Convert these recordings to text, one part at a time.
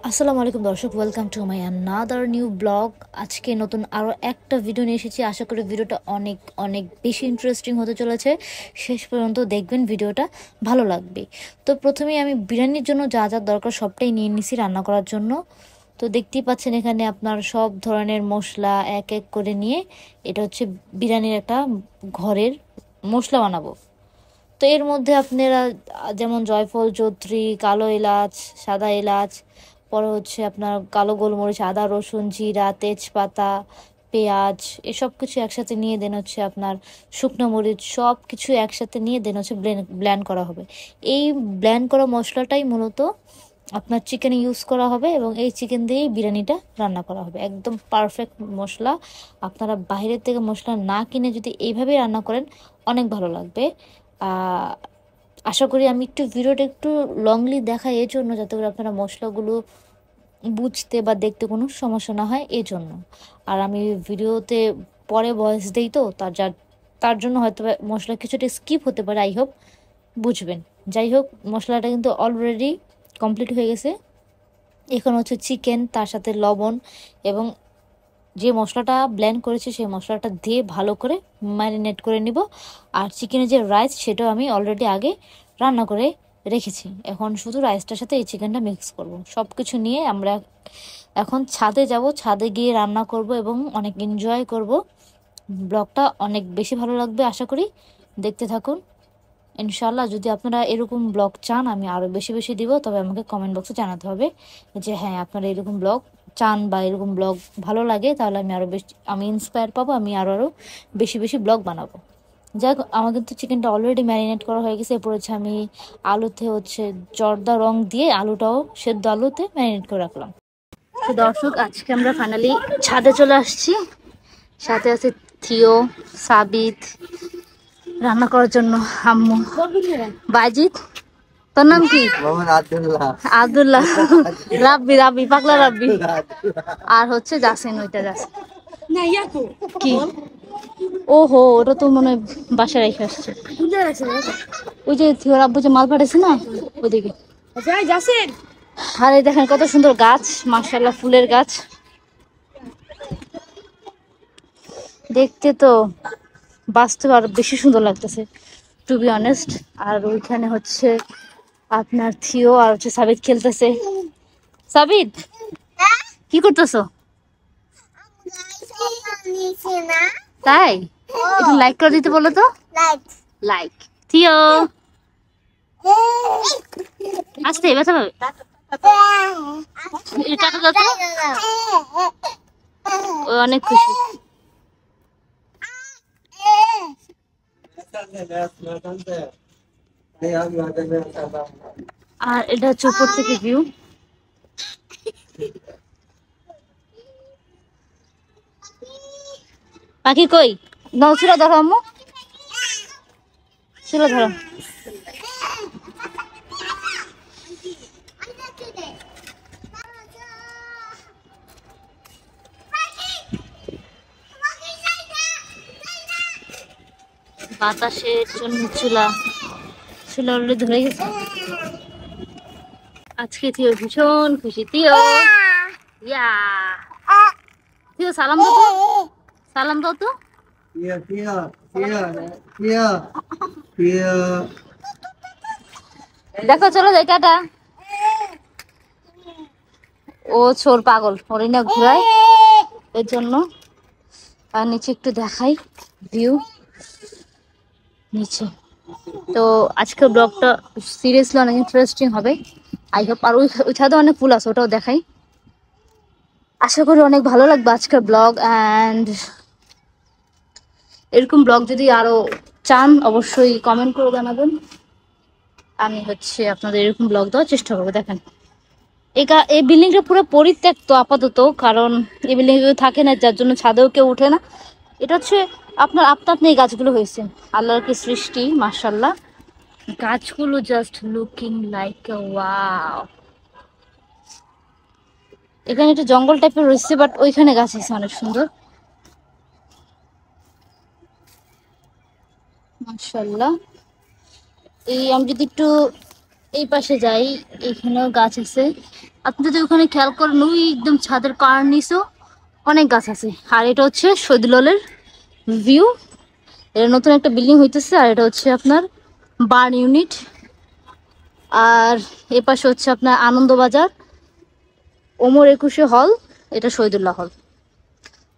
আসসালামু আলাইকুম দর্শক, welcome to my another new blog. আজকে নতুন আরও একটা ভিডিও নিয়ে এসেছি। আশা করি ভিডিওটা অনেক অনেক বেশি ইন্টারেস্টিং হতে চলেছে। শেষ পর্যন্ত দেখবেন, ভিডিওটা ভালো লাগবে। তো প্রথমেই আমি বিরিয়ানির জন্য যা যা দরকার সবটাই নিয়ে নিছি রান্না করার জন্য। তো দেখতেই পাচ্ছেন এখানে আপনার সব ধরনের মশলা এক এক করে নিয়ে, এটা হচ্ছে বিরিয়ানির একটা ঘরের মশলা বানাবো। তো এর মধ্যে আপনারা যেমন জয়ফল, জয়ত্রী, কালো এলাচ, সাদা এলাচ, পরে হচ্ছে আপনার কালো গোলমরিচ, আদা, রসুন, জিরা, তেজপাতা, পেঁয়াজ, এসব কিছু একসাথে নিয়ে দেন হচ্ছে আপনার শুকনো মরিচ, সব কিছু একসাথে নিয়ে দেন হচ্ছে ব্লেন্ড করা হবে। এই ব্লেন্ড করা মশলাটাই মূলত আপনার চিকেনে ইউজ করা হবে এবং এই চিকেন দিয়েই বিরিয়ানিটা রান্না করা হবে। একদম পারফেক্ট মশলা। আপনারা বাইরের থেকে মশলা না কিনে যদি এইভাবেই রান্না করেন অনেক ভালো লাগবে। আশা করি আমি একটু ভিডিওটা একটু লংলি দেখাই এর জন্য, যাতে করে আপনারা মশলাগুলো বুঝতে বা দেখতে কোনো সমস্যা না হয় এই জন্য। আর আমি ভিডিওতে পরে ভয়েস দেই, তো তার জন্য হয়তো মশলা কিছুটা স্কিপ হতে পারে। আই হোপ বুঝবেন। যাই হোক, মশলাটা কিন্তু অলরেডি কমপ্লিট হয়ে গেছে। এখন হচ্ছে চিকেন, তার সাথে লবণ এবং যে মশলাটা ব্লেন্ড করেছি সেই মশলাটা দিয়ে ভালো করে ম্যারিনেট করে নিব। আর চিকেনের যে রাইস, সেটাও আমি অলরেডি আগে রান্না করে রেখেছি। এখন শুধু রাইসটার সাথে এই চিকেনটা মিক্স করব। সব কিছু নিয়ে আমরা এখন ছাদে যাব, ছাদে গিয়ে রান্না করব এবং অনেক এনজয় করব। ব্লগটা অনেক বেশি ভালো লাগবে, আশা করি দেখতে থাকুন ইনশাল্লাহ। যদি আপনারা এরকম ব্লগ চান আমি আরও বেশি বেশি দিব, তবে আমাকে কমেন্ট বক্সে জানাতে হবে যে হ্যাঁ আপনারা এরকম ব্লগ চান বা এরকম ব্লগ ভালো লাগে, তাহলে আমি ইন্সপায়ার পাবো, আমি আরও বেশি বেশি ব্লগ বানাবো। যাই হোক, আমার কিন্তু চিকেনটা অলরেডি ম্যারিনেট করা হয়ে গেছে। এরপর হচ্ছে আমি আলুতে হচ্ছে জর্দা রং দিয়ে আলুটাও সেদ্ধ আলুতে ম্যারিনেট করে রাখলাম। তো দর্শক, আজকে আমরা ফাইনালি ছাদে চলে আসছি। সাথে আছে থিও, সাবিত, রান্না করার জন্য আম্মু, বাজিত। তোর নাম কি? আব্দুল্লাহ, রাব্বি, রাব্বি, পাগলা রাব্বি। আর হচ্ছে জাসিন, ওইটা জাসিন। কি? ওহো, ওটা তো মনে হয় বাসায় রেখে আসছে। ওই যে থিওর আব্বু যে মাল পাঠাইছে না, ওইদিকে। আর এই দেখেন কত সুন্দর গাছ, মাশাআল্লাহ, ফুলের গাছ দেখতে তো বাস্তবে আরো বেশি সুন্দর লাগতেছে, টু বি অনেস্ট। আর ওইখানে হচ্ছে আপনার থিও আর হচ্ছে সাবিত খেলতেছে। সাবিত, কি করতেছো? তাই একটু লাইক করে দিতে বলো তো। লাইক। থিও আসতে ব্যথা পাবে, টাটা দাও তো। ও অনেক খুশি। আর এটা হচ্ছে উপর থেকে ভিউ। পাখি কই? নাও, ছিল ধরো আম্মু, ছিল ধরো। বাতাসের জন্য চুলা অলরেডি ধরে গেছে। আজকে থিও ভীষণ খুশি। থিও, ইয়া, থিও সালাম দাও তো, সালাম দাও তো। দেখো, চলো যাই, টাটা। ও ছোর পাগল, ওরই না ঘুরায়, এর জন্য। আর নিচে একটু দেখাই ভিউ নিচে। তো আজকের ব্লগটা সিরিয়াসলি অনেক ইন্টারেস্টিং হবে, আই হোপ। আর ওই ছাদে অনেক ফুল আছে, ওটাও দেখাই। আশা করি অনেক ভালো লাগবে আজকের ব্লগ। অ্যান্ড এরকম ব্লগ যদি আরো চান অবশ্যই কমেন্ট করে জানাবেন। আমি হচ্ছে আপনাদের এরকম ব্লগ দেওয়ার চেষ্টা করবো। দেখেন এই বিল্ডিংটা পুরো পরিত্যক্ত আপাতত, কারণ এই বিল্ডিং কেউ থাকে না, যার জন্য ছাদেও কেউ উঠে না। এটা হচ্ছে আপনার আপনা এই গাছগুলো হয়েছে, আল্লাহর কি সৃষ্টি, মাশাআল্লাহ। গাছগুলো জাস্ট লুকিং লাইক ওয়াও। এখানে একটা জঙ্গল টাইপের রয়েছে, বাট ওইখানে গাছ আছে অনেক সুন্দর, মাশাআল্লাহ। এই আমি যদি একটু এই পাশে যাই, এখানেও গাছ আছে। আপনি যদি ওখানে খেয়াল করেন, ওই একদম ছাদের কার নিচেও অনেক গাছ আছে। আর এটা হচ্ছে শহীদুলের ভিউ। এটা নতুন একটা বিল্ডিং হইতেছে, আর এটা হচ্ছে আপনার বার্ন ইউনিট। আর এ পাশে হচ্ছে আপনার আনন্দবাজার, ওমর একুশে হল, এটা শহীদুল্লাহ হল।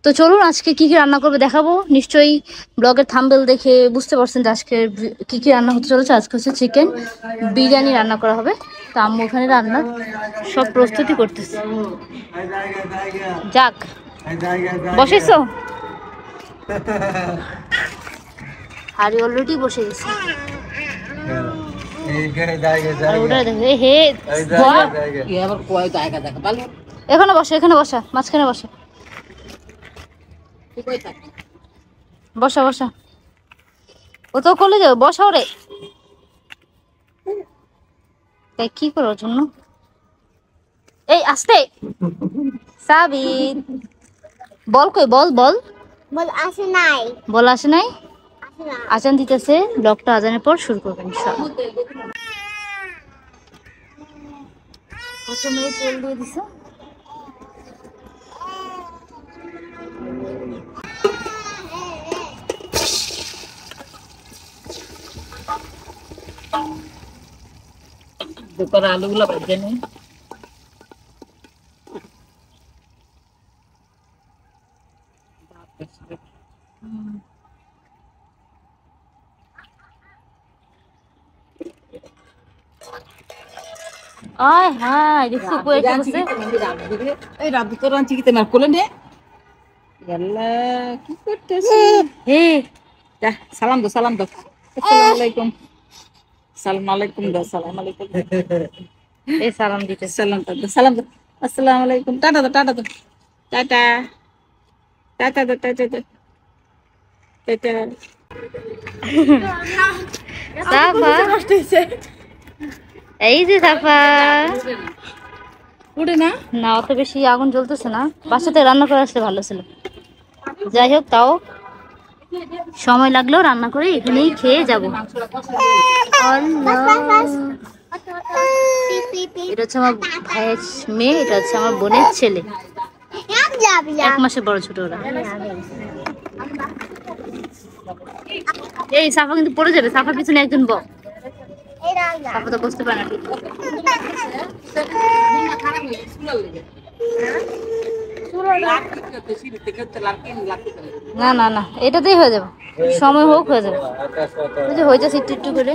তো চলুন আজকে কি কি রান্না করবে দেখাবো। নিশ্চয়ই ব্লগের থাম্বনেল দেখে বুঝতে পারছেন যে আজকে কি কি রান্না হতে চলেছে। আজকে হচ্ছে চিকেন বিরিয়ানি রান্না করা হবে। তো আম্মু ওখানে রান্নার সব প্রস্তুতি করতেছে। যাক, বসেছো? হাড়ি অলরেডি বসে গেছে। এখানে বসা, এখানে বসা, মাঝখানে বসা, বসা বসা। ও তো করলে যাবে, বসাও রে। তাই কি করো ওর জন্য? এই আস্তে। সাবিত, বল কই, বল বল। বল আসে নাই। বল আসে নাই। আজান দিতেছে, ব্লগটা আজানের পর শুরু করবেন ইনশাআল্লাহ। প্রথমে তেল দিয়ে দিছে। দুপুর আলুগুলো ভেজে নিই। আয় হায়, দেখছো কই এসে এই রাত তো রাঁচি কিতে মার কোলে নে ইয়াল্লা কি করতেছিস? হে যা সালাম দাও, সালাম দাও। আসসালামু আলাইকুম। সালাম আলাইকুম দাও, সালাম আলাইকুম। এই সালাম দিতে। সালাম দাও, সালাম দাও। আসসালামু আলাইকুম। টাটা দাও, টাটা দাও। টাটা টাটা দাও, টাটা দাও, টাটা। সাফা, এই যে সাফা। উড়ে না না, অত বেশি আগুন জ্বলতেছে না। বাসাতে রান্না করে আসলে ভালো ছিল। যাই হোক, তাও সময় লাগলেও রান্না করে এখানেই খেয়ে যাব। এটা হচ্ছে আমার ভাইয়ের মেয়ে, এটা হচ্ছে আমার বোনের ছেলে। 1 মাসে বড়, ছোট ওরা। এই সাফা কিন্তু পড়ে যাবে, সাফার পিছনে একজন বক। সাফা তো বুঝতে পারে না ঠিক। না না না, এটাতেই হয়ে যাবে, সময় হোক হয়ে যাবে। বুঝলি হয়ে যাচ্ছে একটু একটু করে।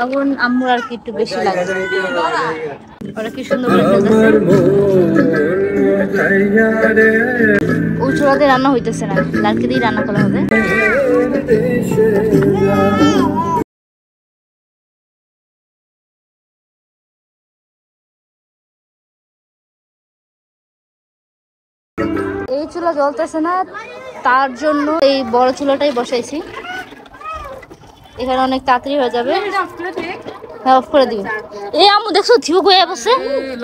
আগুন আম্মুর আর কি একটু বেশি লাগে। ওরা কি সুন্দর করে ফেলতেছে। ওই চুলাতে রান্না হইতেছে না, লাড়কি দিয়ে রান্না করা হবে। এই চুলা জ্বলতেছে না, তার জন্য এই বড় চুলাটাই বসাইছি। এখানে অনেক তাড়াতাড়ি হয়ে যাবে। হ্যাঁ, অফ করে দিবি। এই আম্মু দেখছো থিউ কই বসে?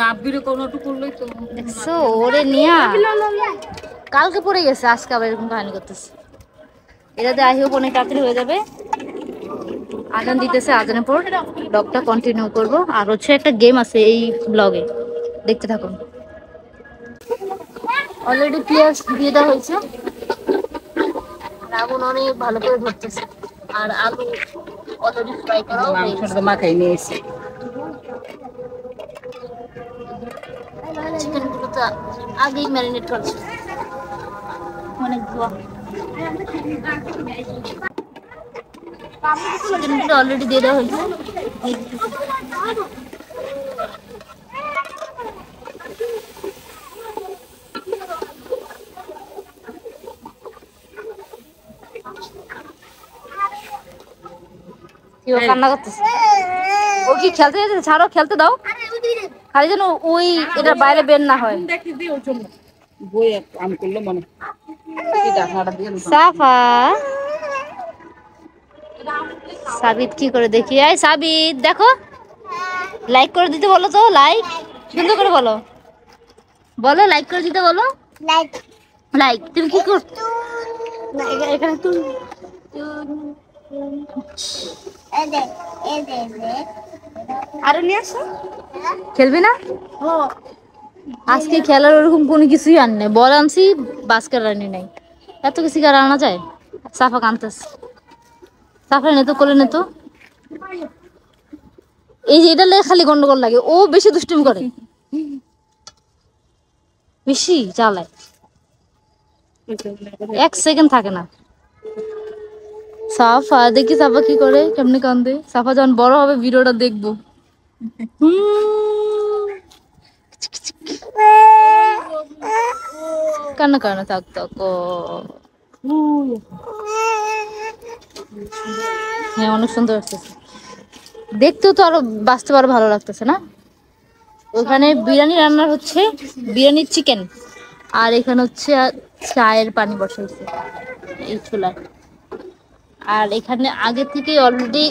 লাভ বিরে কোনটু করলেই তো দেখছো ওরে নিয়া কালকে পড়ে গেছে, আজকে আবার এরকম কাহিনী করতেছে। এটাতে আই হোপ অনেক তাড়াতাড়ি হয়ে যাবে। আজান দিতেছে, আজানের পর ব্লগটা কন্টিনিউ করব। আর হচ্ছে একটা গেম আছে এই ব্লগে, দেখতে থাকুন। অলরেডি পেঁয়াজ দিয়ে দেওয়া হয়েছে, আগুন অনেক ভালো করে ধরতেছে। আর আলু অলরেডি ফ্রাই করা হয়ে গেছে। মাখাই নিয়ে এসে চিকেন গুলো তো আগেই ম্যারিনেট করছে, অনেক ধোয়া। চিকেন গুলো অলরেডি দিয়ে দেওয়া হয়েছে। কান্না করতেছে, ও কি খেলতে যাচ্ছে? ছাড়ো, খেলতে দাও, খালি যেন ওই এটা বাইরে বের না হয়। বই আমি করলো মনে সাফা, সাবিত কি করে দেখি। এই সাবিত দেখো, লাইক করে দিতে বলো তো, লাইক সুন্দর করে বলো, বলো লাইক করে দিতে বলো। লাইক লাইক তুমি কি কর এখানে তুই এদে এদে এদে আরো নিয়ে আসো। খেলবি না? আজকে খেলার ওরকম কোনো কিছুই আন নাই, বল আনছি বাস্কেট আনি নাই। এত কিছু কি আর আনা যায়? সাফা কানতেছে, সাফা নে তো, কোলে নে তো। এই যে এটা লেগে খালি গন্ডগোল লাগে, ও বেশি দুষ্টুমি করে, বেশি চালায়, 1 সেকেন্ড থাকে না। সাফা দেখি, সাফা কি করে, কেমনি কান্দে। সাফা যখন বড় হবে ভিডিওটা দেখবো। কান্না করে না, থাক থাক। ও হ্যাঁ, অনেক সুন্দর আসতেছে দেখতেও, তো আরো বাস্তবে আরো ভালো লাগতেছে না? ওখানে বিরিয়ানি রান্নার হচ্ছে, বিরিয়ানির চিকেন, আর এখানে হচ্ছে চায়ের পানি বসাইছে এই চুলায়। আর এখানে আগে থেকে অলরেডি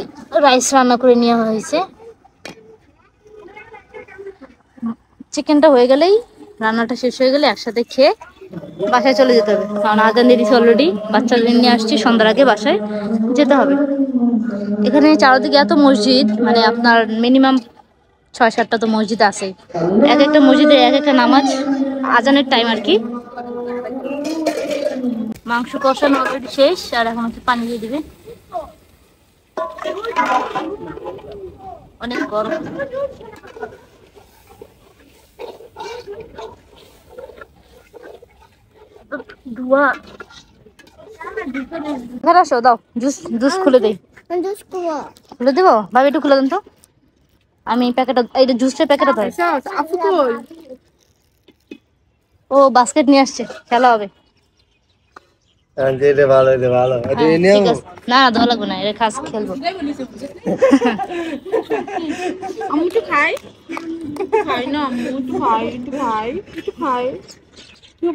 রাইস রান্না করে নেওয়া হয়েছে। চিকেনটা হয়ে গেলেই, রান্নাটা শেষ হয়ে গেলে একসাথে খেয়ে বাসায় চলে যেতে হবে, কারণ আজান দিয়ে দিচ্ছে অলরেডি। বাচ্চাদের নিয়ে আসছি, সন্ধ্যার আগে বাসায় যেতে হবে। এখানে চারদিকে এত মসজিদ, মানে আপনার মিনিমাম 6-7টা তো মসজিদ আছে। এক একটা মসজিদে এক একটা নামাজ, আজানের টাইম আর কি। মাংস কষানো অলরেডি শেষ, আর এখন হচ্ছে পানি দিয়ে দিবে। অনেক গরম। ধোয়া। এখানে আসো, দাও জুস, জুস খুলে দেই। খুলে দেবো ভাবি, একটু খুলে দেন তো। আমি প্যাকেটটা, এইটা জুসের প্যাকেটটা ধর। ও বাস্কেট নিয়ে আসছে, খেলা হবে। ঠিক আছে, না ধোয়া লাগবে না, এটা খাস খেলবো। আমি একটু খাই, খাই না আমি, একটু খাই, একটু খাই, একটু খাই।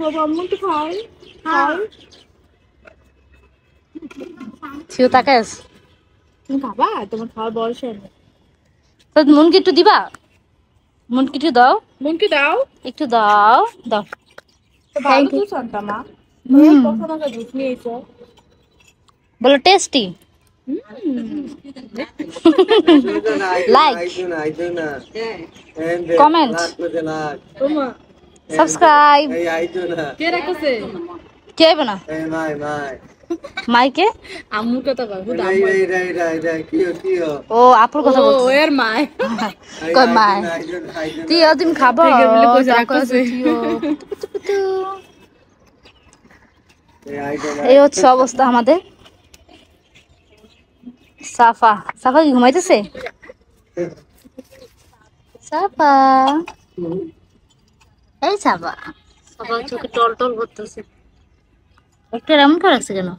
বাবা আমি একটু খাই, খাই। থিও তাকাস, তুমি খাবা? তোমার খাওয়ার বয়স হয়নি। তো মনকে একটু দিবা, মনকে একটু দাও, মনকে দাও, একটু দাও, দাও। ভালো জুস আনতা মা, কখন আগে জুস নিয়ে এসো। বলো টেস্টি, লাইক, কমেন্ট, সাবস্ক্রাইব। কে রাখছে? কে হবে না মাইকে? আম্মুর কথা কয়, ও আপুর কথা বলছো? ও এর মায় কই মাই, তুই তুমি খাবো? এই হচ্ছে অবস্থা আমাদের। সাফা, সাফা কি ঘুমাইতেছে? সাফা, এই সাফা, সাফা চোখে টল টল করতেছে। একটা এমন করে রাখছে কেন?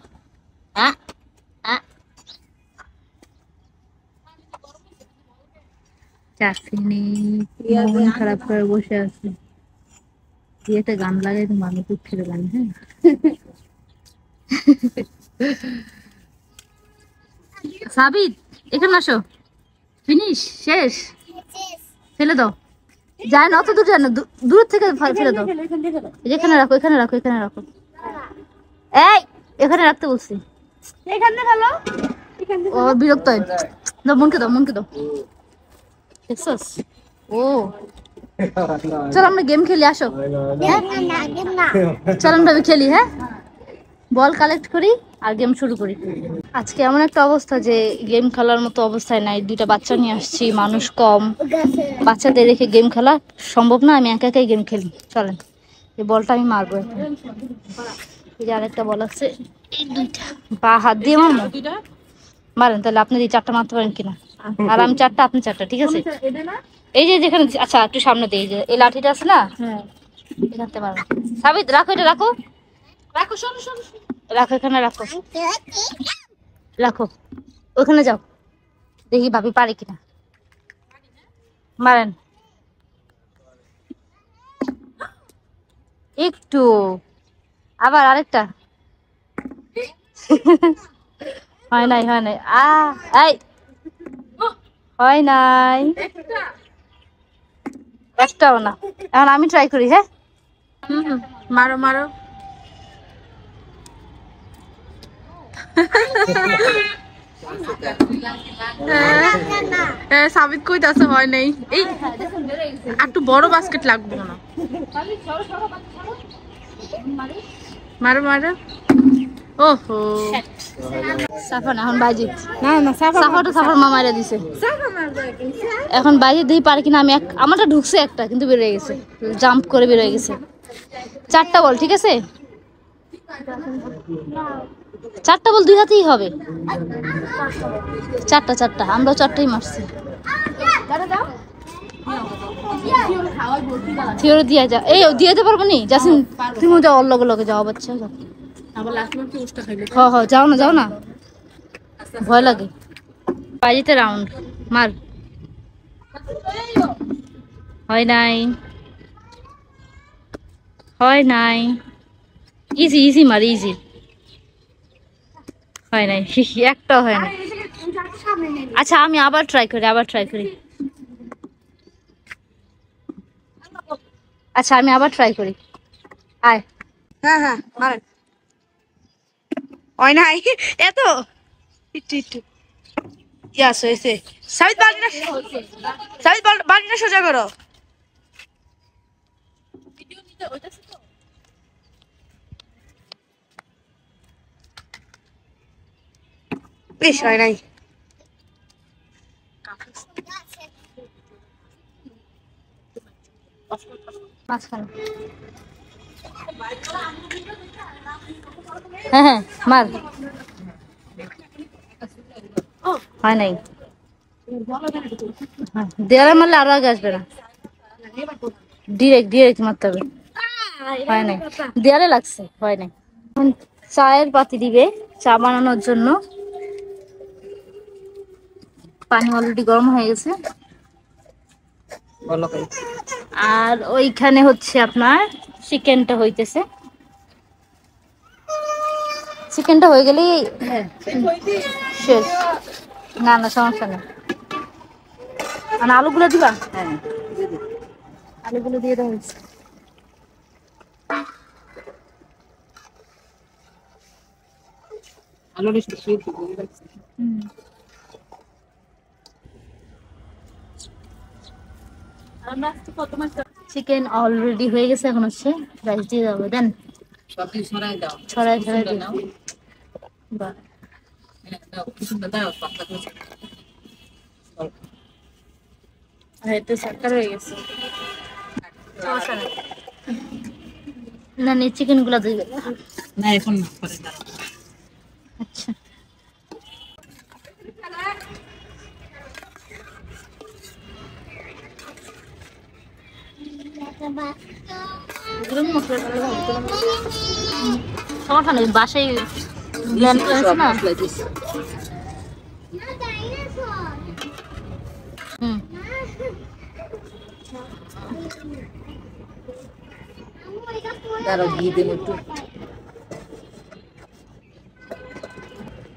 চাষিনি মন খারাপ করে বসে আছে। তুই একটা গান লাগাই তো মানুষ উঠছিল গান। হ্যাঁ, সাবিত এখানে আসো, ফিনিশ, শেষ, ফেলে দাও। যায় না, অত দূর যায় না, দূর থেকে ফেলে দাও। এখানে রাখো, এখানে রাখো, এখানে রাখো। এই এখানে রাখতে বলছি। ও বিরক্ত হয়, দাও মনকে দাও, মনকে দাও। দেখছস? ও চল আমরা গেম খেলি, আসো। চল আমরা খেলি, হ্যাঁ, বল কালেক্ট করি আর গেম শুরু করি। আজকে এমন একটা অবস্থা যে গেম খেলার মতো অবস্থায় নাই, 2টা বাচ্চা নিয়ে আসছি, মানুষ কম, বাচ্চাদের রেখে গেম খেলা সম্ভব না। আমি একা একাই গেম খেলি, চলেন। এই বলটা আমি মারবো এখন। এই যে আরেকটা বল আছে, এই 2টা বা হাত দিয়ে মারবো, মারেন তাহলে। আপনি এই 4টা মারতে পারেন কিনা, আর আমি 4টা, আপনি 4টা, ঠিক আছে? এই যে যেখানে, আচ্ছা একটু সামনে দিয়ে, এই যে এই লাঠিটা আছে না, এখান থেকে মারবেন। সাবিত রাখো, এটা রাখো, রাখো, শোনো শোনো, রাখো, এখানে রাখো, রাখো, ওখানে যাও, দেখি ভাবি পারে কিনা। মারেন একটু, আবার আরেকটা। হয় নাই, হয় নাই, এই হয় নাই, একটাও না। এখন আমি ট্রাই করি, হ্যাঁ। মারো মারো। সাবিত কইতাছে হয় নাই। এই একটু বড় বাস্কেট লাগবে না। মারো মারো। ওহো সাফা না, এখন বাজিত। না না সাফাটা সাফার মা মারা দিছে। এখন বাজিত দিই পারে কিনা। আমি আমারটা ঢুকছে একটা, কিন্তু বেরিয়ে গেছে, জাম্প করে বেরিয়ে গেছে। 4টা বল, ঠিক আছে? 4টা বল 2 হাতেই হবে। 4টা আমরাও 4টাই মারছি। থিওরি দিয়া যা, এই দিয়ে দিতে পারবো নি জাসিন? তুমি যাও, ওর লগে লগে যাও বাচ্চা, যাও। হ যাও না, ভয় লাগে। বাজিতে রাউন্ড মার। হয় নাই। ইজি মার, ইজি। হয় নাই, একটা হয় না। আচ্ছা আমি আবার ট্রাই করি। আচ্ছা আমি আবার ট্রাই করি। আয়। হ্যাঁ মারেন। হয় নাই এত একটু ইয়াস হয়েছে। সাবিত বালতিটা সোজা করো। বেশ হয় নাই। হ্যাঁ মার। হয় নাই। দেয়ালে মারলে আরো আগে আসবে না, ডিরেক্ট মারতে হবে। হয় নাই, দেয়ালে লাগছে। হয় নাই। এখন চায়ের পাতি দিবে চা বানানোর জন্য। পানি অলরেডি গরম হয়ে গেছে। আর ওইখানে হচ্ছে আপনার চিকেনটা হইতেছে। চিকেনটা হয়ে গেলেই শেষ। না সমস্যা নেই। মানে আলুগুলো দিবা? হ্যাঁ আলুগুলো দিয়ে দেওয়া হয়েছে। চিকেন অলরেডি হয়ে গেছে, এখন হচ্ছে রাইস দিয়ে দেবো। দেন ছড়াই দিও। বাহ, এতে সাক্কার হয়ে গেছে। সমস্যা নেই। না চিকেন গুলা দিয়ে দেবো। না এখন পরে দাও। আচ্ছা সমস্যা নেই, বাসায় ব্লেন্ড করে আছে না।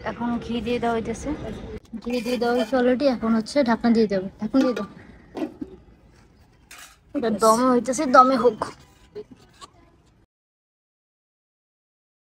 এখন ঘি দিয়ে দেওয়া হইতেছে। ঘি দিয়ে দেওয়া হয়েছে অলরেডি। এখন হচ্ছে ঢাকনা দিয়ে দেবো। ঢাকনা দিয়ে দেবো। দমে হইতেছে, দমে হোক।